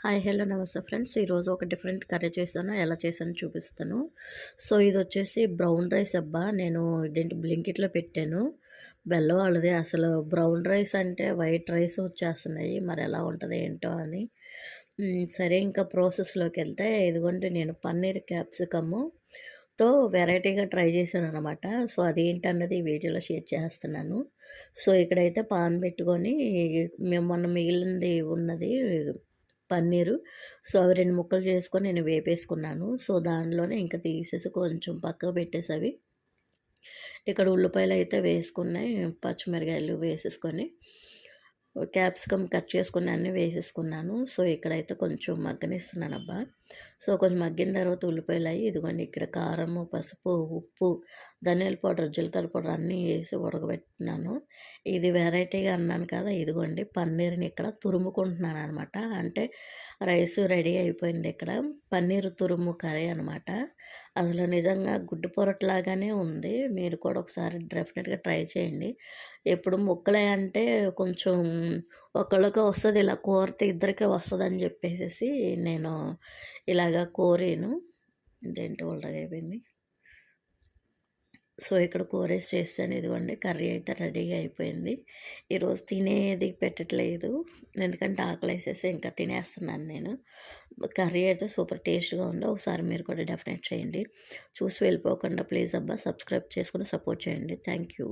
Hi hello నమస్తే friends. ఈరోజు ఒక డిఫరెంట్ కర్రీ చేశాను. ఎలా చేశానో చూపిస్తాను. సో ఇదొచ్చేసి బ్రౌన్ రైస్ అబ్బా! నేను ఇదేంటి బ్లింకిట్‌లో పెట్టాను. బెల్లం వాళ్ళది. అసలు బ్రౌన్ రైస్ అంటే వైట్ రైస్ వచ్చేస్తున్నాయి. మరి ఎలా ఉంటదో ఏంటో అని. సరే ఇంకా ప్రాసెస్‌లోకెళ్తే ఇదిగోండి, నేను పన్నీర్ క్యాప్సికమ్‌తో వెరైటీగా ట్రై చేశాననమాట. సో అదేంటన్నది ఈ వీడియోలో షేర్ చేస్తున్నాను. సో ఇక్కడైతే పాన్ పెట్టుకొని మేము మొన్న మిగిలింది ఉన్నది పన్నీరు. సో అవి 2 ముక్కలు చేసుకొని నేను వేపేసుకున్నాను. సో దానిలోనే ఇంక తీసేసి కొంచెం పక్కకు పెట్టేసి ఇక్కడ ఉల్లిపాయలయితే వేసుకున్నాయి. పచ్చిమిరకాయలు వేసేసుకొని క్యాప్సికమ్ కట్ చేసుకుని అన్నీ వేసేసుకున్నాను. సో ఇక్కడైతే కొంచెం మగ్గనిస్తున్నానబ్బా. సో కొంచెం మగ్గిన తర్వాత ఉల్లిపాయలయి ఇదిగోండి, ఇక్కడ కారము, పసుపు, ఉప్పు, ధనియాల పౌడర్, జీలకర్ర పౌడర్ అన్నీ వేసి ఉడకబెట్టుకున్నాను. ఇది వెరైటీగా అన్నాను కదా! ఇదిగోండి పన్నీర్‌ని ఇక్కడ తురుముకుంటున్నాననమాట. అంటే రైస్ రెడీ అయిపోయింది ఇక్కడ. పన్నీర్ తురుము కర్రీ అనమాట. అసలు నిజంగా గుడ్డు పొరట్లాగానే ఉంది. మీరు కూడా ఒకసారి డెఫినెట్‌గా ట్రై చేయండి. ఎప్పుడు ముక్కలే అంటే కొంచెం ఒకళ్ళకే వస్తది, ఇలా కోరితే ఇద్దరికే వస్తదని జెప్పేసేసి నేను ఇలాగ కోరాను. ఇదేంటి ఉల్టగా అయిపోయింది. సో ఇక్కడ కూరేసి చేసాను. ఇదిగోండి కర్రీ అయితే రెడీగా అయిపోయింది. ఈరోజు తినేది పెట్టట్లేదు. ఎందుకంటే ఆకలేసేసి ఇంకా తినేస్తున్నాను నేను. కర్రీ అయితే సూపర్ టేస్ట్‌గా ఉంది. ఒకసారి మీరు కూడా డెఫినెట్ చేయండి. చూసి వెళ్ళిపోకుండా ప్లీజ్ అబ్బా సబ్స్క్రైబ్ చేసుకొని సపోర్ట్ చేయండి. Thank you.